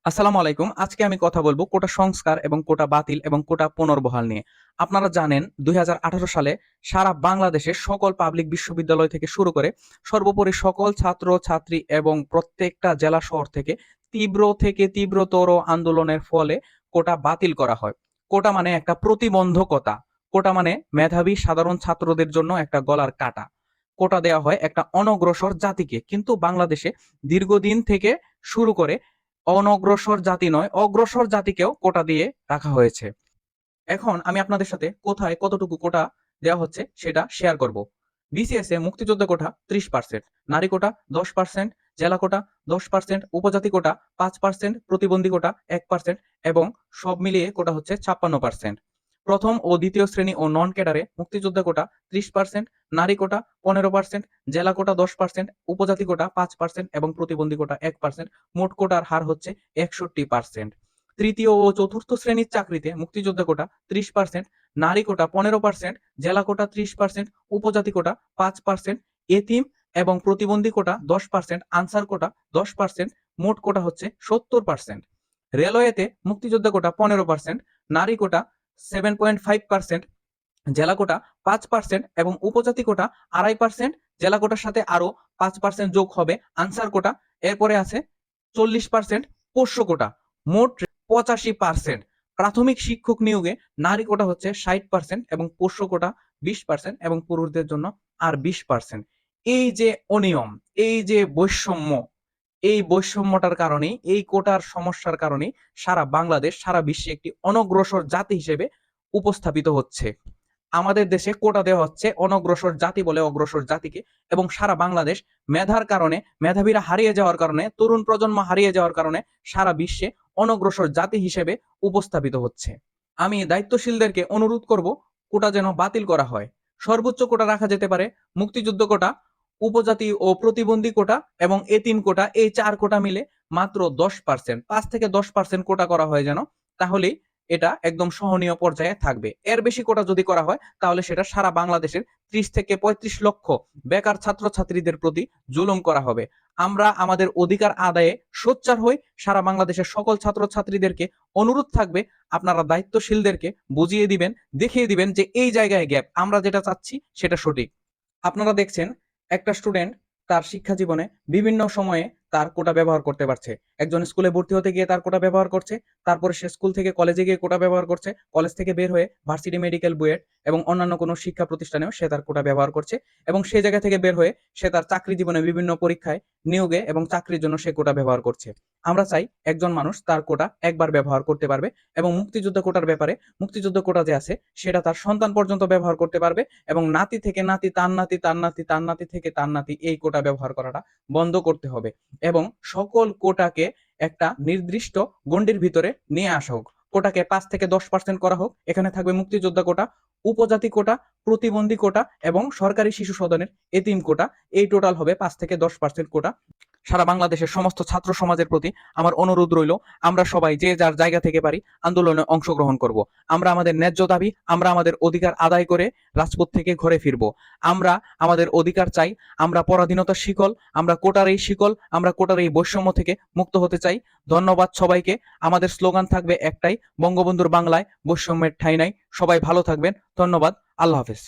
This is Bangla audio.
আসসালামু আলাইকুম। আজকে আমি কথা বলব কোটা সংস্কার এবং কোটা বাতিল এবং কোটা পুনর্বহাল নিয়ে। আপনারা জানেন ২০১৮ সালে সারা বাংলাদেশে সকল পাবলিক বিশ্ববিদ্যালয় থেকে শুরু করে সর্বোপরি সকল ছাত্র-ছাত্রী এবং প্রত্যেকটা জেলা শহর থেকে তীব্র থেকে তীব্রতর আন্দোলনের ফলে কোটা বাতিল করা হয়। কোটা মানে একটা প্রতিবন্ধকতা। কোটা মানে মেধাবী সাধারণ ছাত্রদের জন্য একটা গলার কাটা। কোটা দেয়া হয় একটা অনগ্রসর জাতিকে। কিন্তু বাংলাদেশে দীর্ঘদিন থেকে শুরু করে অনগ্রসর জাতি নয়, অগ্রসর জাতিকেও কোটা দিয়ে রাখা হয়েছে। এখন আমি আপনাদের সাথে কোথায় কতটুকু কোটা দেওয়া হচ্ছে সেটা শেয়ার করব। বিসিএস এ মুক্তিযোদ্ধা কোটা ৩০%, নারী কোটা ১০%, জেলা কোটা ১০%, উপজাতি কোটা ৫%, প্রতিবন্ধী কোটা ১% এবং সব মিলিয়ে কোটা হচ্ছে ৫৬%। প্রথম ও দ্বিতীয় শ্রেণী ও নন ক্যাডারে মুক্তিযোদ্ধা কোটা ৩০%, নারী কোটা ১৫%, জেলা কোটা ১০%, উপজাতি কোটা ৫% এবং প্রতিবন্ধী কোটা ১%। মোট কোটার হার হচ্ছে ৬১%। তৃতীয় ও চতুর্থ শ্রেণীর চাকরিতে মুক্তিযোদ্ধা কোটা ৩০%, নারী কোটা ১৫%, জেলা কোটা ৩০%, উপজাতি কোটা ৫%, এতিম এবং প্রতিবন্ধী কোটা ১০%, আনসার কোটা ১০%, মোট কোটা হচ্ছে ৭০%। রেলওয়েতে মুক্তিযোদ্ধা কোটা ১৫%, নারী কোটা 7.5%, জেলা কোটা ৫% এবং উপজাতি কোটা ২.৫%। জেলা কোটার সাথে আরো ৫% যোগ হবে আনসার কোটা। এরপরে আছে ৪০% পোষ্য কোটা। মোট ৮৫%। প্রাথমিক শিক্ষক নিয়োগে নারী কোটা হচ্ছে ৬০% এবং পোষ্য কোটা ২০% এবং পুরুষদের জন্য আর ২০%। এই যে অনিয়ম, এই যে বৈষম্য, এই বৈষম্যটার কারণেই, এই কোটার সমস্যার কারণেই সারা বাংলাদেশ সারা বিশ্বে একটি অনগ্রসর জাতি হিসেবে উপস্থাপিত হচ্ছে। আমাদের দেশে কোটা দেওয়া হচ্ছে অনগ্রসর জাতি বলে অগ্রসর জাতিকে, এবং সারা বাংলাদেশ মেধার কারণে, মেধাবীরা হারিয়ে যাওয়ার কারণে, তরুণ প্রজন্ম হারিয়ে যাওয়ার কারণে সারা বিশ্বে অনগ্রসর জাতি হিসেবে উপস্থাপিত হচ্ছে। আমি দায়িত্বশীলদেরকে অনুরোধ করব কোটা যেন বাতিল করা হয়। সর্বোচ্চ কোটা রাখা যেতে পারে মুক্তিযুদ্ধ কোটা, উপজাতি ও প্রতিবন্ধী কোটা এবং এতিম কোটা, এই ৪ কোটা মিলে মাত্র ১০%, ৫ থেকে ১০% কোটা করা হয় যেন, তাহলেই এটা একদম সহনীয় পর্যায়ে থাকবে। এর বেশি কোটা যদি করা হয় তাহলে সেটা সারা বাংলাদেশের ৩০ থেকে ৩৫ লক্ষ বেকার ছাত্রছাত্রীদের প্রতি জুলুম করা হবে। আমরা আমাদের অধিকার আদায়ে সোচ্চার হই। সারা বাংলাদেশের সকল ছাত্রছাত্রীদেরকে অনুরোধ থাকবে, আপনারা দায়িত্বশীলদেরকে বুঝিয়ে দিবেন, দেখিয়ে দিবেন যে এই জায়গায় গ্যাপ, আমরা যেটা চাচ্ছি সেটা সঠিক। আপনারা দেখছেন একটা স্টুডেন্ট তার শিক্ষা জীবনে বিভিন্ন সময়ে তার কোটা ব্যবহার করতে পারছে। একজন স্কুলে ভর্তি হতে গিয়ে তার কোটা ব্যবহার করছে, তারপরে সে স্কুল থেকে কলেজে গিয়ে কোটা ব্যবহার করছে, কলেজ থেকে বের হয়ে ভার্সিটি, মেডিকেল, বুয়েট এবং অন্যান্য কোনো শিক্ষা প্রতিষ্ঠানেও সে তার কোটা ব্যবহার করছে, এবং সেই জায়গা থেকে বের হয়ে সে তার চাকরি জীবনে বিভিন্ন পরীক্ষায় নিয়োগে এবং চাকরির জন্য সে কোটা ব্যবহার করছে। আমরা চাই একজন মানুষ তার কোটা একবার ব্যবহার করতে পারবে, এবং মুক্তিযুদ্ধ কোটার ব্যাপারে, মুক্তিযুদ্ধ কোটা যে আছে সেটা তার সন্তান পর্যন্ত ব্যবহার করতে পারবে, এবং নাতি থেকে নাতি, তার নাতি, তার নাতি, তার নাতি থেকে তার নাতি, এই কোটা ব্যবহার করাটা বন্ধ করতে হবে। এবং সকল কোটাকে একটা নির্দিষ্ট গণ্ডির ভিতরে নিয়ে আসা হোক। কোটাকে ৫ থেকে ১০% করা হোক। এখানে থাকবে মুক্তিযোদ্ধা কোটা, উপজাতি কোটা, প্রতিবন্ধী কোটা এবং সরকারি শিশু সদনের এতিম কোটা। এই টোটাল হবে ৫ থেকে ১০% কোটা। সারা বাংলাদেশের সমস্ত ছাত্র সমাজের প্রতি আমার অনুরোধ রইল, আমরা সবাই যে যার জায়গা থেকে পারি আন্দোলনে অংশগ্রহণ করব। আমরা আমাদের ন্যায্য দাবি, আমরা আমাদের অধিকার আদায় করে রাজপথ থেকে ঘরে ফিরব। আমরা আমাদের অধিকার চাই। আমরা পরাধীনতার শিকল, আমরা কোটার এই শিকল, আমরা কোটার এই বৈষম্য থেকে মুক্ত হতে চাই। ধন্যবাদ সবাইকে। আমাদের স্লোগান থাকবে একটাই, বঙ্গবন্ধুর বাংলায় বৈষম্যের ঠাঁই নাই। সবাই ভালো থাকবেন। ধন্যবাদ। আল্লাহ হাফেজ।